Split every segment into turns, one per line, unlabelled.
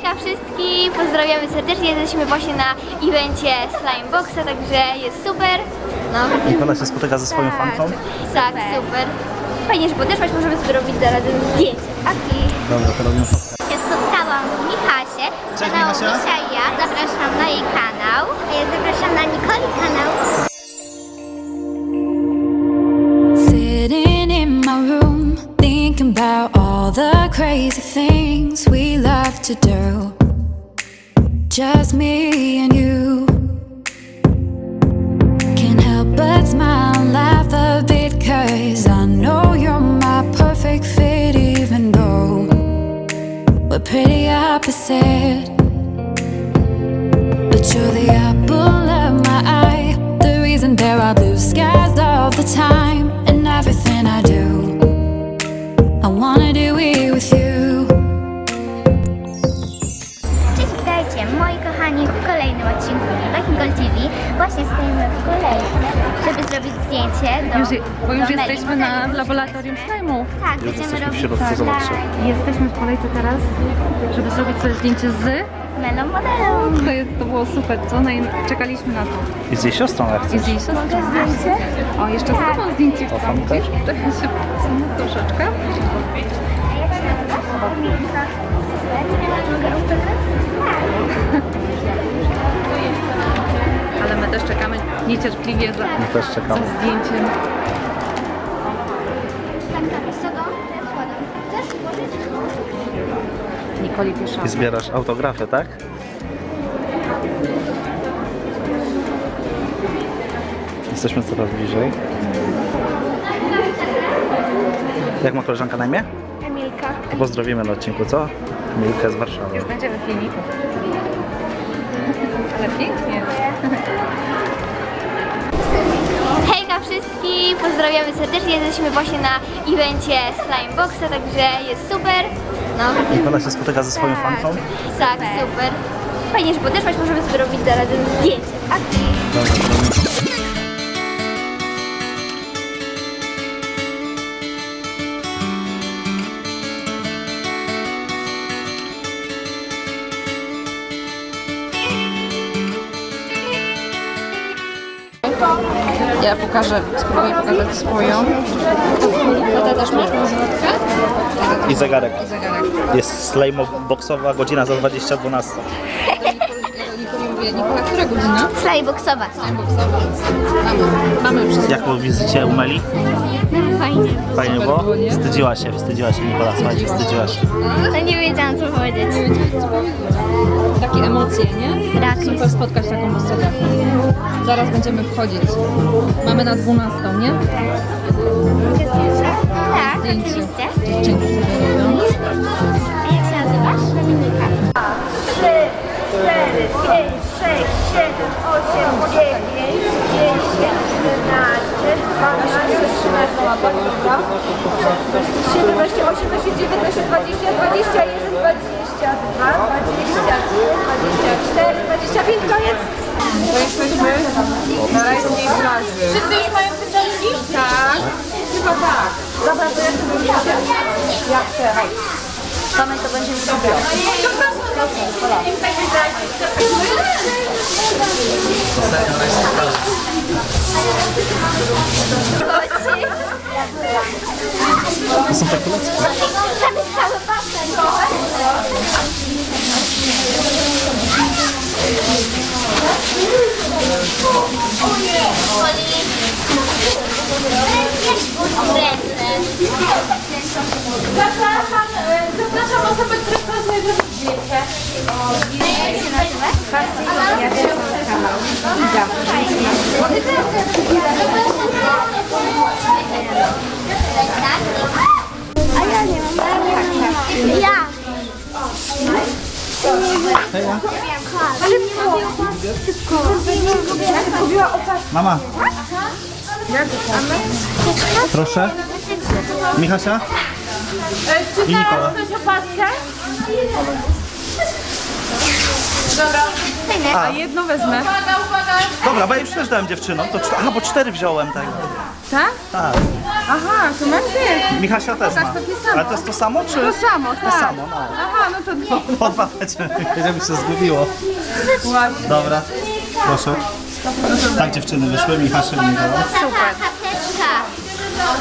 Hejka wszystkim, pozdrawiamy serdecznie, jesteśmy właśnie na evencie Slimeboxa, także jest super. No.
Nikola się spotyka ze swoją fanką.
Tak, super. Fajnie, że podeszłaś, możemy sobie robić zarazem zdjęcie. Aki.
Dobra, to robimy fotkę.
Ja spotkałam Michasię z
Cześć,
kanału
Michasia.
Misia i ja. Zapraszam na jej kanał. A ja zapraszam na Nikoli kanał.
Sitting in my room, thinking about all the crazy things we love to do. Just me and you. Can't help but smile and laugh a bit, 'cause I know you're my perfect fit, even though we're pretty opposite. But you're the apple of my eye, the reason there are blue skies all the time. And everything I do, I wanna do it with you.
Cześć, witajcie moi kochani w kolejnym odcinku Nikol TV. Właśnie stoimy w kolejce, żeby zrobić zdjęcie do
Bo już
do
jesteśmy
Meli.
w laboratorium slajmu.
Tak,
Już
będziemy
jesteśmy w
robić
środku, zobaczcie.
Jesteśmy w kolejce teraz, żeby zrobić sobie zdjęcie z...
melą modelą.
To było super, co? Czekaliśmy na to.
I z jej siostrą jak
I
chcesz.
z jej siostrą. O, jeszcze z tobą zdjęcie
O,
chcę.
tam też?
Trochę się podsumę troszeczkę.
A jak się nazywasz? Mogę autograf?
Ale my też czekamy niecierpliwie za
My też czekamy.
zdjęciem.
Z sobą? Chcesz włożyć?
Nikoli Piesza.
I zbierasz autografy, tak? Jesteśmy coraz bliżej. Jak ma koleżanka na imię?
Emilka.
To pozdrowimy na odcinku, co? Emilka z Warszawy.
Już będzie we filmiku. Ale pięknie.
Hejka wszystkim, pozdrawiamy serdecznie, jesteśmy właśnie na evencie Slimeboxa, także jest super. No.
Nikola się spotyka ze swoją fanką.
Tak, super. Fajnie, że podeszłaś, możemy sobie robić zarazem zdjęcie. Aki.
Dobra, to robimy.
Ja spróbuję pokazać swoją. Tata też masz kozłotkę?
I zegarek.
Zegarek.
Jest slajmoboxowa godzina za 20:12.
Nikola mówię, Nikola, która godzina?
Slimeboxowa.
Timeboxowa. Mamy wszystko.
Jak po wizycie u Meli?
Fajnie.
Fajnie
Super
było?
było, nie?
Wstydziła się Nikola, słuchajcie, wstydziła się.
No nie wiedziałam co powiedzieć.
Takie emocje, nie?
Tak.
Super spotkać taką osobę. Zaraz będziemy wchodzić. Mamy na 12, nie?
Tak,
Zdjęcie.
oczywiście.
Dziewczynki sobie robią.
A jak się nazywasz? Dominika.
3, 4, 5, 6, 7, 8, 9, 10, 11, 12, 13, 17, 18, 19, 20, 21, 22, 23, 24, 25, koniec!
To jesteśmy na letniej plaży.
Wszyscy już mają pieczątki?
Tak, chyba tak.
Dobra, to ja sobie wziąłem.
Ja chcę.
Same to będziemy robić.
To są takie lecki.
Tam jest cały basen.
Zapraszam osobę, która chce sobie zrobić zdjęcie.
Jak się nazywasz? A ja nie mam. Ja.
Mama. Proszę. Michasia?
Czy
I Nikola.
ktoś opaskę? Dobra.
A jedno wezmę.
Uwaga, uwaga.
Dobra, bo ja już też dałem dziewczynom. To aha, bo 4 wziąłem, tak.
Tak?
Tak.
Aha, to macie.
Michasia też ma.
to takie samo.
Ale to jest to samo, czy?
To samo, tak.
To samo, no.
Aha, no to dwie.
Odmawiacie, żeby się zgubiło.
Ładnie.
Dobra, proszę. Tak dziewczyny wyszły, Michasia i Nikola.
Tata, karteczka.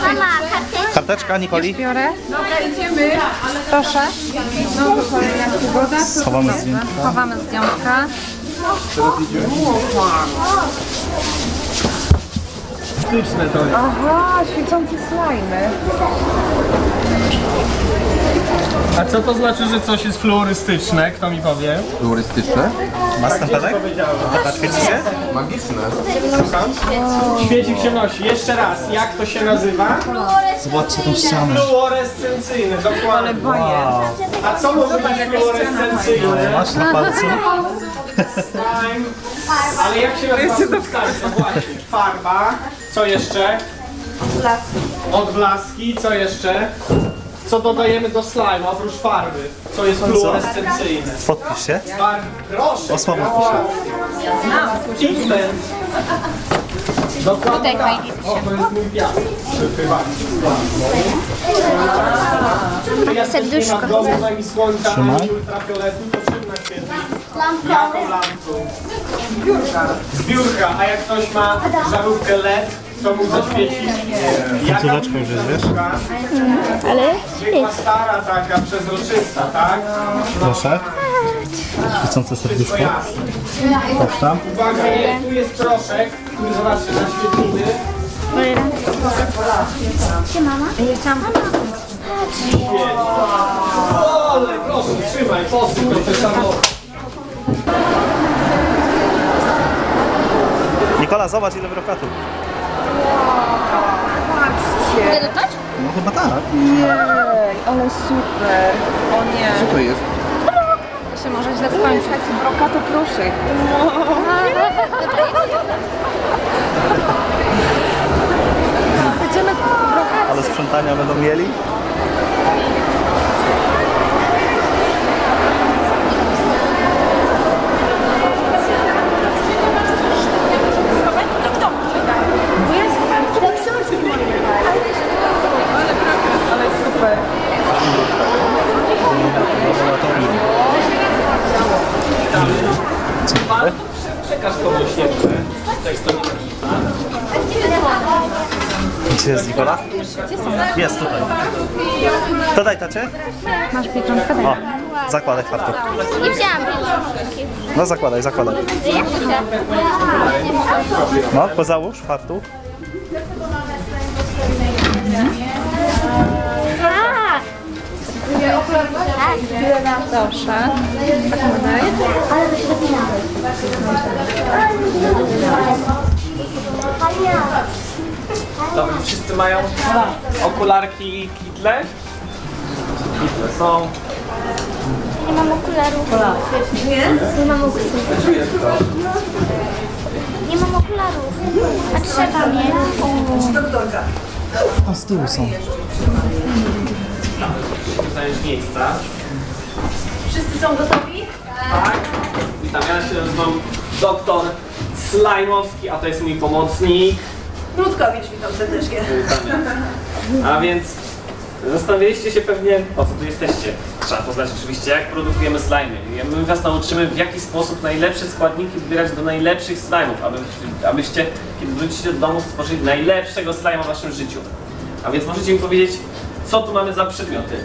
Mama, karteczka.
Karteczka Nikoli.
Biorę. Dobra, idziemy. Proszę. No to kolejna przygoda.
Schowamy zdjęcia.
Chowamy zdjątka.
Styczne to jest.
Aha, świecące slajmy.
A co to znaczy, że coś jest florystyczne? Kto mi powie?
Turystyczne?
Ma stempelek? Dobra, świecicie?
Magiczne.
Świecik się nosi. Jeszcze raz, jak to się nazywa?
Zobaczcie tą ścianę.
Fluorescencyjny, dokładnie.
Wow.
A co może być fluorescencyjne?
Masz na palcu?
Slime. Ale jak się nazywa substancja? Właśnie. Farba. Co jeszcze? Odblaski. Co jeszcze? Co dodajemy do slime oprócz farby? Co jest fluorescencyjne?
Podpisz się.
Proszę.
O słowo piszę.
Pigment. Dokładnie tak. O, to jest mój piach.
Serduszko.
W domu ani słońca,
Trzymaj.
ani ultrafioletu, to czym naświetli? Jaką lampą? Zbiórka. A jak ktoś ma żarówkę LED, to mu zaświeci.
Końcóweczka już jest, wiesz?
Ale
Zwykła stara taka, przezroczysta, tak?
Proszę. Świecące serduszko. Proszę.
Uwaga, nie, tu jest proszek, który zobaczcie, naświetliny. Ale proszę, trzymaj, posyp do tej samochód.
Nikola, zobacz ile brokatu.
mogę dotknąć?
No chyba tak.
Jej, ale super. O nie.
Co to jest?
To się może źle skończyć.
Brokato proszek.
Ale sprzątania będą mieli.
Ale super.
Przekaż komuś jeszcze.
Gdzie jest Nikola? Jest tutaj. To daj tacie.
Masz pieczątkę?
O, zakładaj fartuch.
Nie wzięłam.
No zakładaj, zakładaj. No, pozałóż fartuch.
Tak.
Proszę.
Ale to się dopinały.
Dobrze, wszyscy mają okularki i kitle? Kitle są.
Nie mam okularów. Nie mam okularów. Nie mam okularów. A trzeba mieć.
Tam z tyłu są.
Zająć miejsca.
Wszyscy są gotowi?
Tak. Witam, ja się nazywam doktor Slajmowski, a to jest mój pomocnik.
Krótkowicz, witam serdecznie.
A więc zastanawialiście się pewnie, po co tu jesteście. Trzeba poznać oczywiście, jak produkujemy slimy. My was nauczymy, w jaki sposób najlepsze składniki wybierać do najlepszych slime'ów, abyście, kiedy wrócicie do domu, stworzyli najlepszego slime'a w waszym życiu. A więc możecie mi powiedzieć, co tu mamy za przedmioty?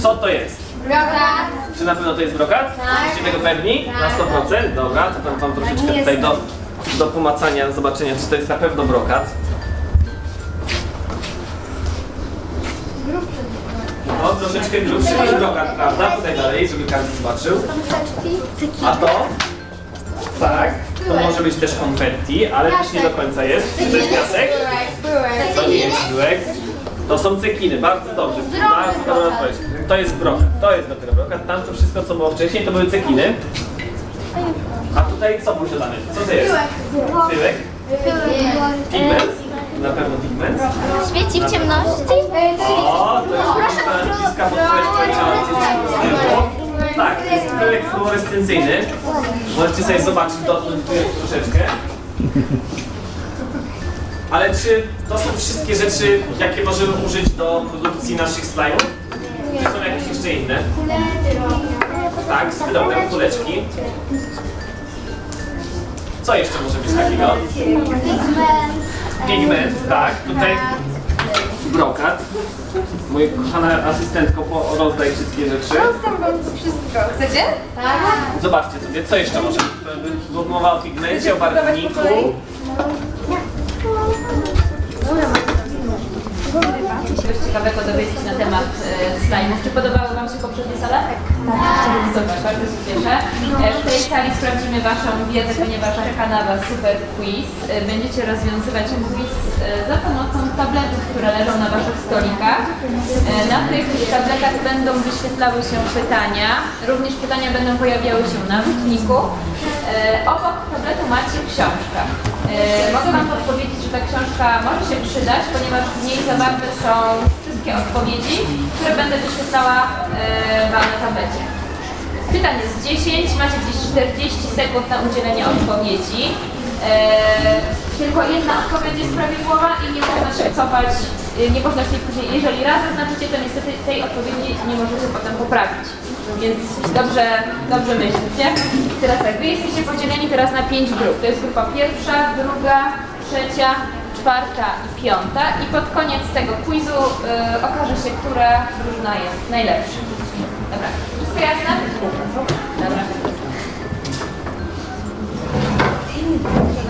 Co to jest?
Brokat.
Czy na pewno to jest brokat? Jesteście tego pewni? Na 100%? Dobra, to tam wam troszeczkę tutaj do pomacania, zobaczenia, czy to jest na pewno brokat. No, troszeczkę grubszy niż brokat, prawda? Tutaj dalej, żeby każdy zobaczył. A to? Tak, to może być też konfetti, ale też nie do końca jest. Czy to jest piasek? To nie jest piłek. To są cekiny, bardzo dobrze. Bardzo dobra odpowiedź. To jest brokat, to jest dopiero brokat. Tam to wszystko, co było wcześniej, to były cekiny. A tutaj co był dodany? Co to jest? Tyłek? Pigment? Na pewno pigment.
Świeci w ciemności.
O, to jest naciska pod tak, to jest tyłek fluorescencyjny. Możecie sobie zobaczyć, dotknąć tu jest troszeczkę. Ale czy to są wszystkie rzeczy, jakie możemy użyć do produkcji naszych slime'ów? Czy są jakieś jeszcze inne? Tak, dobra, kuleczki. Co jeszcze może być takiego? Pigment, tak. Tutaj brokat. Moja kochana asystentko, rozdaj wszystkie rzeczy.
Wszystko. Chcecie?
Zobaczcie sobie, co jeszcze może być. Bo mowa o pigmencie, o barwniku.
Coś ciekawego dowiedzieć na temat slajmów. Czy podobały Wam się poprzednie sale? Tak. Super, bardzo się cieszę. W tej sali sprawdzimy Waszą wiedzę, ponieważ czeka na Was super quiz. Będziecie rozwiązywać quiz za pomocą tabletów, które leżą na Waszych stolikach. Na tych tabletach będą wyświetlały się pytania. Również pytania będą pojawiały się na rzutniku. Obok tabletu macie książkę. Mogę Wam podpowiedzieć, że ta książka może się przydać, ponieważ w niej zawarte są wszystkie odpowiedzi, które będę wyświetlała Wam na tablecie. Pytań jest 10, macie gdzieś 40 sekund na udzielenie odpowiedzi. Tylko jedna odpowiedź jest prawidłowa i nie można się cofać, nie można się później, jeżeli raz zaznaczycie, to niestety tej odpowiedzi nie możecie potem poprawić. Więc dobrze myślicie. Teraz tak, wy jesteście podzieleni teraz na 5 grup. To jest grupa pierwsza, druga, trzecia, czwarta i piąta. I pod koniec tego quizu okaże się, która drużyna jest najlepsza. Dobra, wszystko jasne? Dobra.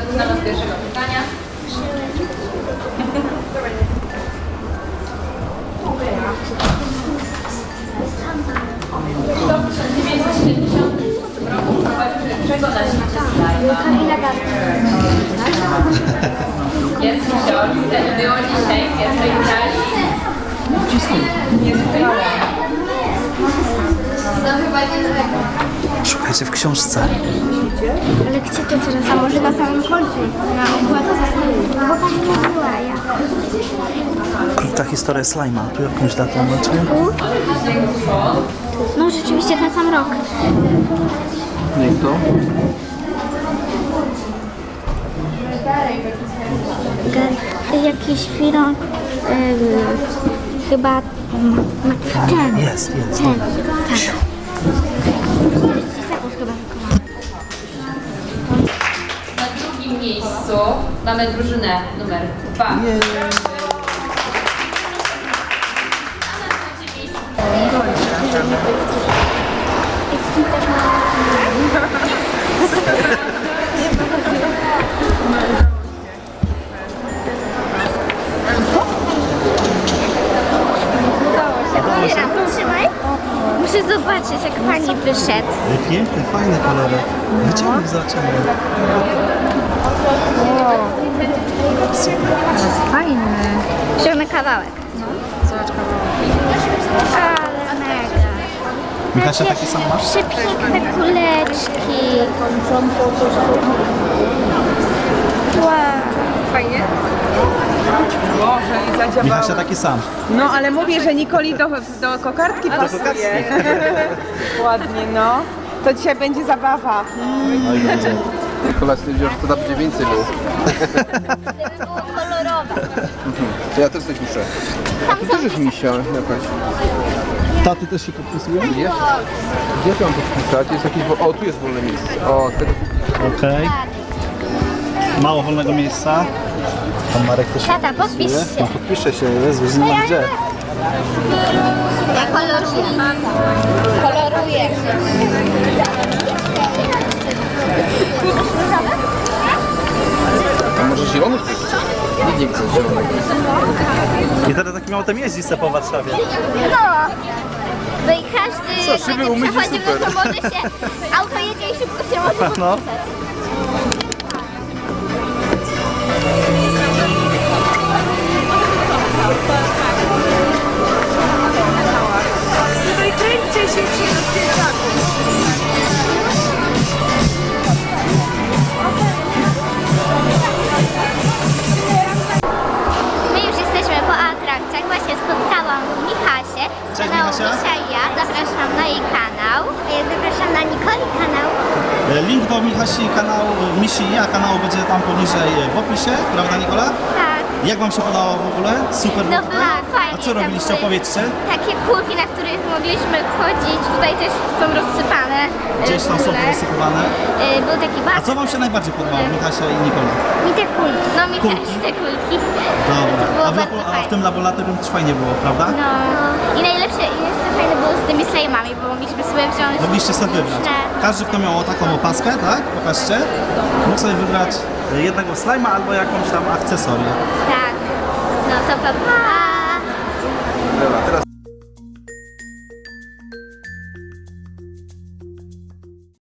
Zaczynamy od pierwszego pytania. Kto w 1970 roku wprowadził pierwszego na świecie slajma? Jest w książce, było dzisiaj w pierwszej sali. Jest w tej
To chyba nie nowego.
Szukajcie w książce.
Ale gdzie to teraz? A może na samym końcu? Na okładce? Bo pani nie była ja.
Ta historia slajma. Tu jakąś datę macie?
No rzeczywiście ten sam rok.
Nie to.
Jakiś film, chyba ten.
Jest.
Ten, tak. 40 sekund chyba.
Na drugim miejscu mamy drużynę numer 2. A na trzecim miejscu
Zabieram, trzymaj. Muszę zobaczyć, jak pani wyszedł.
Piękne, fajne kolory. Wyciągnij zobaczymy.
Fajny.
Wziąmy kawałek.
Zobacz kawałek.
Ale mega.
Michasia, taki sam masz?
Przepiękne kuleczki. Wow.
Fajnie? Boże, i
Michasia,
zadziałało.
taki sam.
No, ale mówię, że Nikoli do kokardki pasuje. Ładnie, no. To dzisiaj będzie zabawa.
Oj, będzie.
Nikola stwierdził, że to będzie więcej było.
Gdyby było kolorowe.
To ja też coś muszę. To też jest misia jakaś.
Taty też się podpisują?
Gdzie ja mam to wpisać? Jest jakieś... O, tu jest wolne miejsce. O, tego...
Okej. Mało wolnego miejsca. Pan Marek też się
Tata, podpisz się.
No, podpiszę się, Jezu, nie ma gdzie.
Ja koloruję. Koloruję.
A może zielony chce? Nikt nie chce zielonego.
I teraz taki miał tam jeździć se po Warszawie.
No. No i każdy
Co, szyby
będzie
umyć i
przechodził, no
super.
to może się auto jedzie i szybko się może podpisać.
No.
My już jesteśmy po atrakcjach. Właśnie spotkałam Michasię z
Cześć,
kanału
Michasia.
Misia i ja. Zapraszam na jej kanał. A ja zapraszam na Nikoli kanał.
Link do Michasi kanału, Misi i ja kanału będzie tam poniżej w opisie, prawda Nikola?
Tak.
Jak wam się podobało w ogóle? Super
No
było?
było fajnie.
A co
tam
robiliście?
były
Opowiedzcie.
Takie kulki, na których mogliśmy chodzić. Tutaj też są rozsypane.
Gdzieś tam
w
są
ogóle.
rozsypywane.
Był taki
A
basen.
co wam się najbardziej podobało, Michasia i Nikola?
Mi te kulki. No mi
Kulki?
też te kulki.
Dobra.
To było
A w,
bardzo
a w
fajne.
tym laboratorium też fajnie było, prawda?
No. I najlepsze i jeszcze fajne było z tymi slajmami, bo mogliśmy sobie wziąć.
Mogliście sobie wybrać.
różne.
Każdy, kto miał taką opaskę, tak? Pokażcie. Mógł sobie wybrać jednego slajma albo jakąś tam akcesorię.
Tak.